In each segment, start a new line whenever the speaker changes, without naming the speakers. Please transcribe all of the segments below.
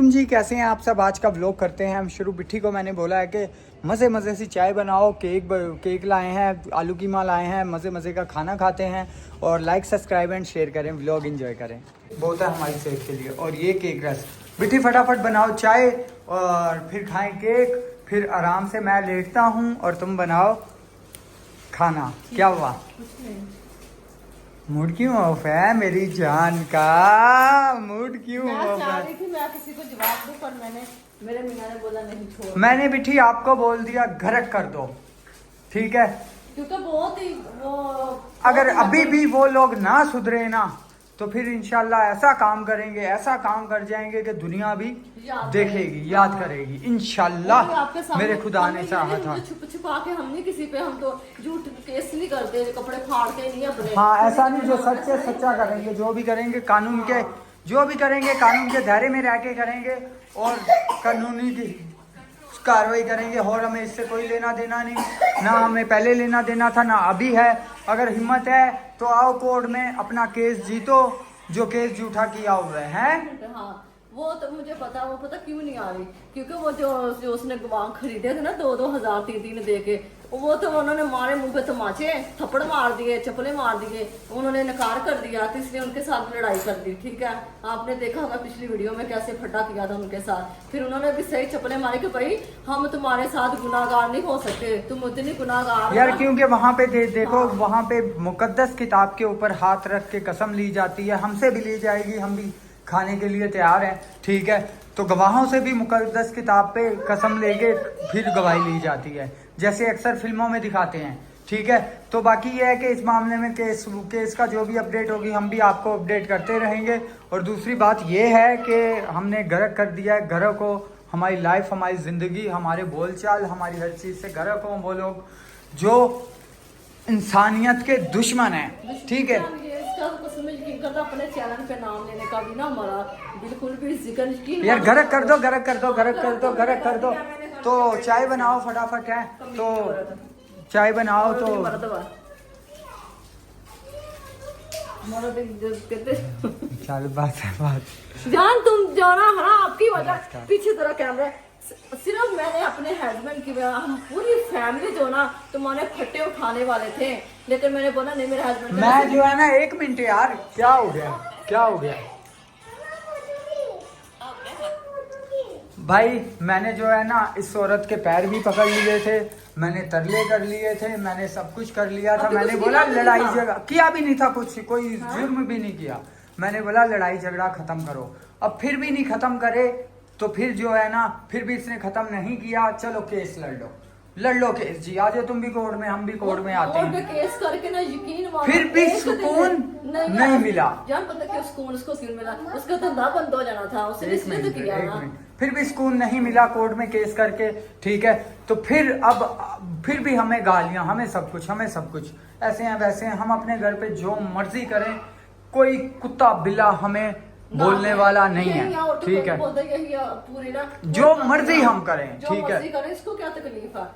वालेकुम जी, कैसे हैं आप सब। आज का व्लॉग करते हैं हम शुरू। बिट्ठी को मैंने बोला है कि मज़े मज़े से चाय बनाओ, केक लाए हैं, आलू कीमा लाए हैं, मज़े मज़े का खाना खाते हैं और लाइक सब्सक्राइब एंड शेयर करें, व्लॉग एंजॉय करें, बहुत है हमारी सेहत के लिए। और ये केक रस, बिट्ठी फटाफट बनाओ चाय और फिर खाएं केक, फिर आराम से मैं लेटता हूँ और तुम बनाओ खाना। क्या हुआ, मूड क्यों ऑफ है मेरी जान का, मूड क्यों ऑफ है?
मैं किसी को जवाब दूं पर मेरे मियां ने बोला नहीं छोड़।
मैंने बिट्ठी आपको बोल दिया घरक कर दो, ठीक है,
क्योंकि बहुत ही वो
अगर अभी भी वो लोग ना सुधरे ना तो फिर इंशाल्लाह ऐसा काम करेंगे, ऐसा काम कर जाएंगे कि दुनिया भी देखेगी, याद करेगी इंशाल्लाह। मेरे खुदा ने चाहा था।
छुप छुपा के हम नहीं किसी पे, हम तो झूठ केस नहीं करते, कपड़े फाड़ते नहीं अपने।
हाँ, ऐसा नहीं, जो सच है सच्चा करेंगे, जो भी करेंगे कानून के, जो भी करेंगे कानून के दायरे में रह के करेंगे और कानूनी की कार्रवाई करेंगे। और हमें इससे कोई लेना देना नहीं, ना हमें पहले लेना देना था ना अभी है। अगर हिम्मत है तो आओ कोर्ट में अपना केस जीतो, जो केस झूठा किया हुआ है।
हाँ, वो तो मुझे पता, वो पता क्यों नहीं आ रही, क्योंकि वो जो उसने गवाह खरीदे थे ना 2-2 हज़ार 3-3 दे के, वो तो उन्होंने मारे मुंह पे तमाचे, थप्पड़ मार दिए, चप्पलें मार दिए, उन्होंने नकार कर दिया, तो इसलिए उनके साथ लड़ाई कर दी। ठीक है, आपने देखा होगा पिछली वीडियो में कैसे फटा किया था उनके साथ। फिर उन्होंने भी सही चप्पलें मारी कि भाई हम तुम्हारे साथ गुनाहगार नहीं हो सकते, तुम उतनी गुनाहगार
यार, क्योंकि वहाँ पे देखो, वहाँ पे मुकद्दस किताब के ऊपर हाथ रख के कसम ली जाती है, हमसे भी ली जाएगी, हम भी खाने के लिए तैयार हैं। ठीक है, तो गवाहों से भी मुकद्दस किताब पे कसम लेके फिर गवाही ली जाती है, जैसे अक्सर फिल्मों में दिखाते हैं। ठीक है, तो बाकी ये है कि इस मामले में केस का जो भी अपडेट होगी हम भी आपको अपडेट करते रहेंगे। और दूसरी बात ये है कि हमने गर्क कर दिया है, घरों को, हमारी लाइफ, हमारी ज़िंदगी, हमारे बोलचाल, हमारी हर चीज़ से गर्क हो वो लोग जो इंसानियत के दुश्मन हैं। ठीक है,
अपने चैनल पे नाम लेने का भी ना हमारा बिल्कुल भी जिक्र नहीं।
यार गरक कर दो, गरक कर दो, गरक कर दो, गरक कर दो। तो चाय बनाओ फटाफट, है तो चाय बनाओ तो चल बात है बात।
जान तुम जाना है ना, आपकी वजह पीछे तरह कैमरा, सिर्फ मैंने अपने हस्बैंड की वजह, हम पूरी फैमिली जो ना तुम्हारे फट्टे उठाने वाले थे, लेकिन मैंने बोला नहीं, मेरे हस्बैंड
मैं जो है ना, 1 मिनट यार, क्या हो गया, क्या हो गया भाई? मैंने जो है ना इस औरत के पैर भी पकड़ लिए थे, मैंने तरले कर लिए थे, मैंने सब कुछ कर लिया था। मैंने बोला लड़ाई झगड़ा किया भी नहीं था, कुछ कोई जुर्म भी नहीं किया। मैंने बोला लड़ाई झगड़ा खत्म करो, अब फिर भी नहीं खत्म करे तो फिर जो है ना, फिर भी इसने खत्म नहीं किया, चलो केस लड़ लो केस जी, आ जाओ तुम भी कोर्ट में, हम भी कोर्ट में आते हैं।
केस करके ना यकीन
फिर भी सुकून नहीं मिला।
जान पता क्यों सुकून उसको क्यों मिला? उसका धंधा बंद हो जाना था, उसने इसलिए तो किया ना।
फिर भी सुकून नहीं मिला कोर्ट में केस करके। ठीक है, तो फिर भी हमें गालियां, हमें सब कुछ ऐसे हैं वैसे हैं। हम अपने घर पे जो मर्जी करें, कोई कुत्ता बिल्ला हमें बोलने वाला नहीं है। ठीक है,
पूरी ना
जो मर्जी हम करें, ठीक है,
इसको क्या तकलीफ है?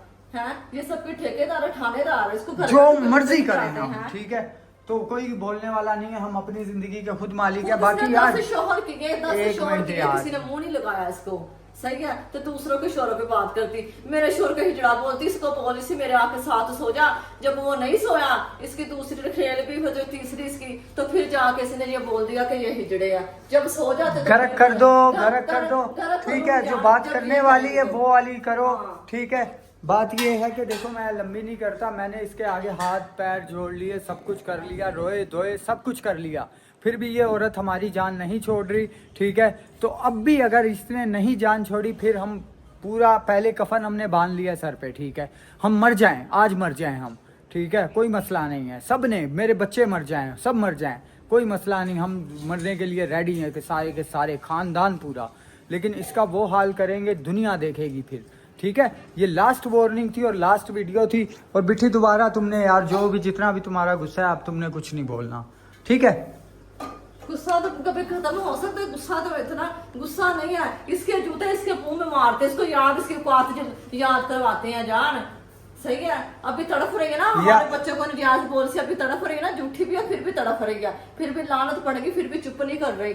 ये सब के ठेकेदार थानेदार, इसको
जो मर्जी करें हम, ठीक है, तो कोई बोलने वाला नहीं है। हम अपनी जिंदगी के खुद मालिक है। बाकी यार
शोहर की किसी ने मुंह नहीं लगाया इसको, सही है, तो दूसरों के शोरों पे बात करती। मेरे शोर का हिजड़ा बोलती, इसको पॉलिसी मेरे आके साथ सो जा। जब वो नहीं सोया, इसकी दूसरी खेल भी हो जो तीसरी इसकी, तो फिर जाके इसने ये बोल दिया कि ये हिजड़े है। जब सो जाते
गरक कर दो, गरक कर दो, ठीक है, जो बात करने वाली है वो वाली करो। ठीक है, बात ये है कि देखो, मैं लंबी नहीं करता, मैंने इसके आगे हाथ पैर जोड़ लिए, सब कुछ कर लिया, रोए धोए सब कुछ कर लिया, फिर भी ये औरत हमारी जान नहीं छोड़ रही। ठीक है, तो अब भी अगर इसने नहीं जान छोड़ी, फिर हम पूरा पहले कफन हमने बांध लिया सर पे। ठीक है, हम मर जाएं, आज मर जाएं हम, ठीक है, कोई मसला नहीं है। सब ने, मेरे बच्चे मर जाएं, सब मर जाएं, कोई मसला नहीं, हम मरने के लिए रेडी हैं, के सारे खानदान पूरा। लेकिन इसका वो हाल करेंगे, दुनिया देखेगी फिर। ठीक है, ये लास्ट वार्निंग थी और लास्ट वीडियो थी। और बिट्ठी दोबारा तुमने यार, जो भी जितना भी तुम्हारा गुस्सा है, अब तुमने कुछ नहीं बोलना, ठीक है?
गुस्सा तो कभी खत्म हो सकता है, गुस्सा तो इतना गुस्सा नहीं है। इसके जूते इसके मुंह में मारते, इसको याद, इसकी औकात याद करवाते हैं। जान सही है। अभी तड़फ रही है ना हमारे बच्चों को नजायज बोल से, अभी तड़फ रही है ना, झूठी भी है फिर भी तड़फ रही है, फिर भी लानत पड़ेगी, फिर भी चुप नहीं कर रही।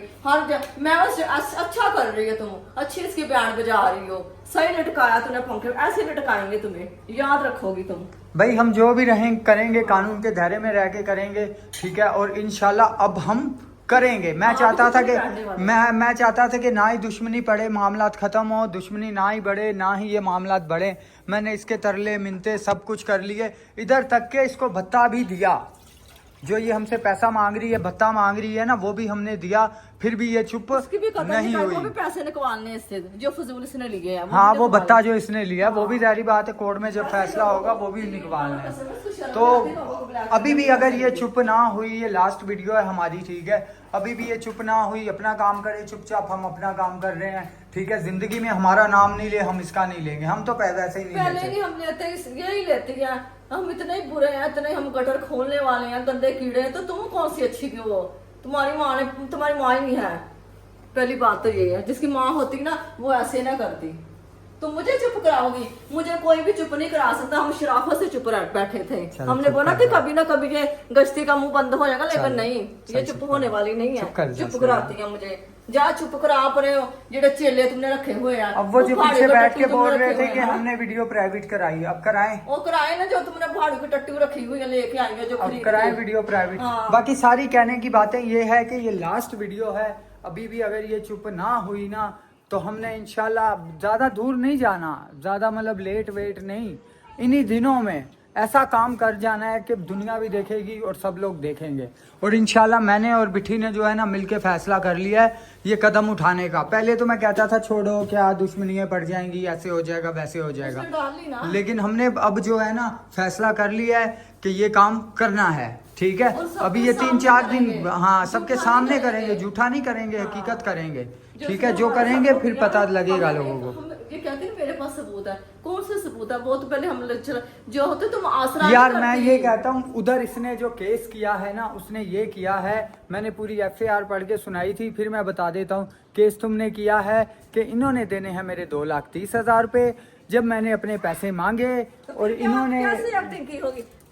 मैं बस अच्छा कर रही है, तुम अच्छी इसकी बैंड बजा रही हो, सही लटकाया तूने पंखे, ऐसे लटकाएंगे तुम्हें, याद रखोगी तुम।
भाई हम जो भी करेंगे कानून के दायरे में रह के करेंगे, ठीक है। और इंशाल्लाह अब हम करेंगे। मैं चाहता था कि मैं चाहता था कि ना ही दुश्मनी पड़े, मामलात खत्म हो, दुश्मनी ना ही बढ़े, ना ही ये मामलात बढ़े। मैंने इसके तरले मिनते सब कुछ कर लिए, इधर तक के इसको भत्ता भी दिया, जो ये हमसे पैसा मांग रही है, भत्ता मांग रही है ना, वो भी हमने दिया, फिर भी ये चुप नहीं हुई।
वो भी पैसे निकलने इससे जो फजूल इसने लिए हैं।
हाँ, वो भत्ता जो इसने लिया वो भी जारी बात है, कोर्ट में जब फैसला होगा वो भी निकलवाना है। तो अभी भी अगर ये चुप ना हुई, ये लास्ट वीडियो है हमारी, ठीक है, अभी भी ये चुप ना हुई, अपना काम करे चुपचाप, हम अपना काम कर रहे हैं, ठीक है। जिंदगी में हमारा नाम नहीं ले, हम इसका नहीं लेंगे, हम तो वैसे ही नहीं
पहले नहीं हम लेते, यही लेते हैं हम, इतने ही बुरे हैं, इतने हम गटर खोलने वाले हैं, गंदे कीड़े हैं, तो तुम कौन सी अच्छी क्यों हो? तुम्हारी माँ ही नहीं है। पहली बात तो ये है, जिसकी माँ होती ना वो ऐसे ना करती। तुम मुझे चुप कराओगी? मुझे कोई भी चुप नहीं करा सकता, हम शराफत से चुप बैठे थे। हमने बोला कि कभी ना कभी ये गश्ती का मुंह बंद हो जाएगा, लेकिन नहीं, ये चुप होने वाली नहीं है, चुप कराती है मुझे। जा चुप करा अपने जेडे चेले तुमने रखे हुए हैं।
अब वो जो पीछे बैठ के बोल रहे थे कि हमने वीडियो प्राइवेट कराई, अब कराएं?
वो कराए ना, जो तुमने भाड़ू की टट्टू रखी हुई है लेके आई है, जो
अब कराएं वीडियो प्राइवेट। हाँ। बाकी सारी कहने की बातें ये है कि ये लास्ट वीडियो है, अभी भी अगर ये चुप ना हुई ना तो हमने इंशाल्लाह ज्यादा दूर नहीं जाना, ज्यादा मतलब लेट वेट नहीं, इन्हीं दिनों में ऐसा काम कर जाना है कि दुनिया भी देखेगी और सब लोग देखेंगे। और इंशाल्लाह मैंने और बिठी ने जो है ना मिलके फैसला कर लिया है ये कदम उठाने का। पहले तो मैं कहता था छोड़ो, क्या दुश्मनियां पड़ जाएंगी, ऐसे हो जाएगा वैसे हो जाएगा, लेकिन हमने अब जो है ना फैसला कर लिया है कि ये काम करना है, ठीक है। अभी ये 3-4 दिन हाँ सबके सामने करेंगे, झूठा नहीं करेंगे, हकीकत करेंगे, ठीक है। जो करेंगे फिर पता लगेगा लोगों को।
ये कहते हैं मेरे पास सबूत है, कौन सा सबूत है? वो तो पहले हम जो होते तुम आसरा
यार मैं ये कहता हूँ, उधर इसने जो केस किया है ना उसने ये किया है, मैंने पूरी FAR पढ़ के सुनाई थी, फिर मैं बता देता हूँ। केस तुमने किया है कि इन्होंने देने हैं मेरे 2,30,000 रुपए, जब मैंने अपने पैसे मांगे और इन्होंने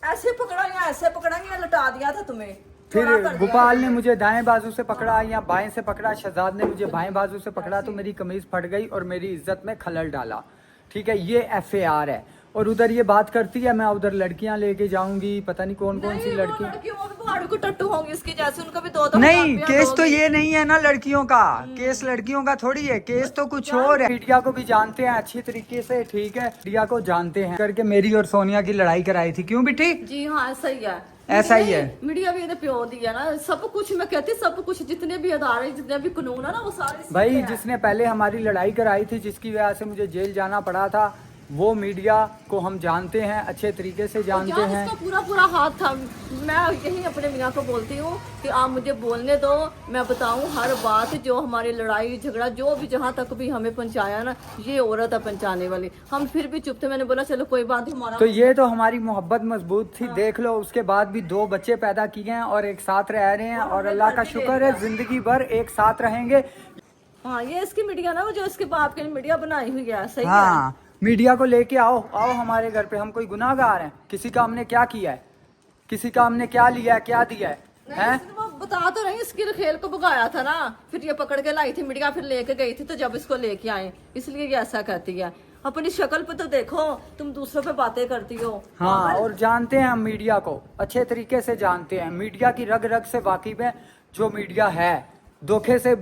ऐसे पकड़ा या लटा दिया था तुम्हें।
फिर गोपाल ने मुझे दाएं बाजू से पकड़ा या बाएं से पकड़ा, शहजाद ने मुझे बाएं बाजू से पकड़ा, तो मेरी कमीज फट गई और मेरी इज्जत में खलल डाला, ठीक है। ये FAR है। और उधर ये बात करती है मैं उधर लड़कियां लेके जाऊंगी, पता नहीं कौन कौन सी लड़की
टट्टू होंगी इसके जैसे, उनका भी दो
नहीं। केस तो ये नहीं है ना लड़कियों का, केस लड़कियों का थोड़ी है, केस तो कुछ और है। मीडिया को भी जानते हैं अच्छी तरीके से, ठीक है, मीडिया को जानते हैं करके मेरी और सोनिया की लड़ाई कराई थी, क्यों बेटी?
जी हाँ ऐसा ही है,
ऐसा ही है।
मीडिया भी प्यो दिया ना सब कुछ, मैं कहती सब कुछ, जितने भी अदारे जितने भी कानून है ना वो सारे
भाई जिसने पहले हमारी लड़ाई कराई थी, जिसकी वजह से मुझे जेल जाना पड़ा था, वो मीडिया को हम जानते हैं, अच्छे तरीके से जानते हैं।
पूरा पूरा हाथ था। मैं यही अपने मियाँ को बोलती हूँ कि आप मुझे बोलने दो, मैं बताऊँ हर बात, जो हमारी लड़ाई झगड़ा जो भी जहाँ तक भी हमें पहुँचाया ना, ये औरत है पहुँचाने वाली। हम फिर भी चुप थे, मैंने बोला चलो कोई बात नहीं, हमारा
तो ये तो हमारी मोहब्बत मजबूत थी। देख लो उसके बाद भी 2 बच्चे पैदा किए हैं और एक साथ रह रहे हैं, और अल्लाह का शुक्र है जिंदगी भर एक साथ रहेंगे।
हाँ ये इसकी मीडिया ना, वो जो इसके बाप के मीडिया बनाई हुई है, सही
हाँ, मीडिया को लेके आओ हमारे घर पे, हम कोई गुनाहगार हैं? किसी का हमने क्या किया है? किसी का हमने क्या लिया है, क्या दिया है?
वो बता तो रही, इसकी खेल को भगाया था ना, फिर ये पकड़ के लाई थी मीडिया, फिर लेके गई थी, तो जब इसको लेके आए इसलिए ये ऐसा कहती है। अपनी शक्ल पे तो देखो, तुम दूसरों पे बातें करती हो।
हाँ, और जानते हैं हम मीडिया को अच्छे तरीके से जानते हैं, मीडिया की रग रग से वाकिफ है जो मीडिया है। धोखे से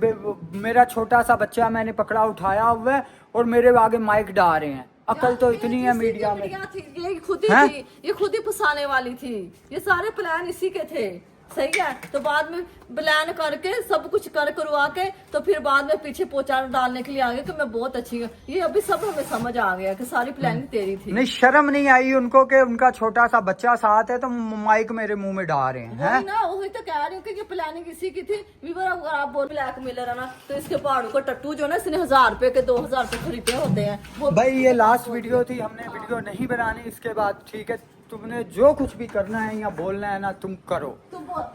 मेरा छोटा सा बच्चा मैंने पकड़ा उठाया हुआ है और मेरे आगे माइक डाल रहे हैं। अकल तो इतनी है मीडिया में।
ये खुद ही थी, ये खुद ही फंसाने वाली थी, ये सारे प्लान इसी के थे, सही है। तो बाद में प्लान करके सब कुछ करवा के तो फिर बाद में पीछे पोचा डालने के लिए आ गए कि मैं बहुत अच्छी हूँ। ये अभी सब हमें समझ आ गया कि सारी प्लानिंग तेरी थी।
नहीं, शर्म नहीं आई उनको कि उनका छोटा सा बच्चा साथ है तो माइक मेरे मुंह में डाल रहे हैं।
वही तो कह रही हूँ कि ये प्लानिंग इसी की थी। अगर आप बोल ब्लैक मेलर है ना, तो इसके पहाड़ों का टट्टू जो ना इसने 1000 रुपए के 2000 रुपए खरीदे होते हैं।
भाई ये लास्ट वीडियो थी, हमने वीडियो नहीं बनानी इसके बाद, ठीक है। तुमने जो कुछ भी करना है या बोलना है ना तुम करो,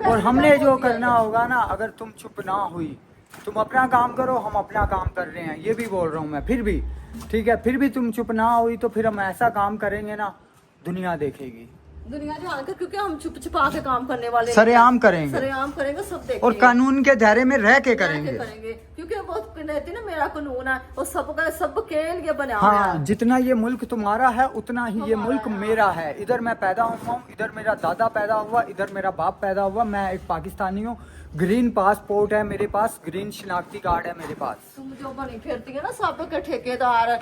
और हमने जो करना होगा ना, अगर तुम चुप ना हुई, तुम अपना काम करो, हम अपना काम कर रहे हैं, ये भी बोल रहा हूँ मैं। फिर भी ठीक है, फिर भी तुम चुप ना हुई तो फिर हम ऐसा काम करेंगे ना, दुनिया देखेगी।
दुनिया जान कर, क्योंकि हम छुप छुपा के काम करने वाले
सरेआम करेंगे।
सरेआम करेंगे, सब देखेंगे
और कानून के दायरे में रह के
क्या
करेंगे।
करेंगे, क्योंकि बहुत कहती ना मेरा कानून है, और सबके लिए बना हुआ
हाँ,
है।
जितना ये मुल्क तुम्हारा है उतना ही ये
हमारा
मुल्क
है।
मेरा है। इधर मैं पैदा हुआ हूँ, इधर मेरा दादा पैदा हुआ, इधर मेरा बाप पैदा हुआ। मैं एक पाकिस्तानी हूँ। ग्रीन पासपोर्ट है मेरे पास, ग्रीन शिनाख्ती कार्ड है मेरे पास।
तुम जो बनी फिरती है ना सब के ठेकेदार,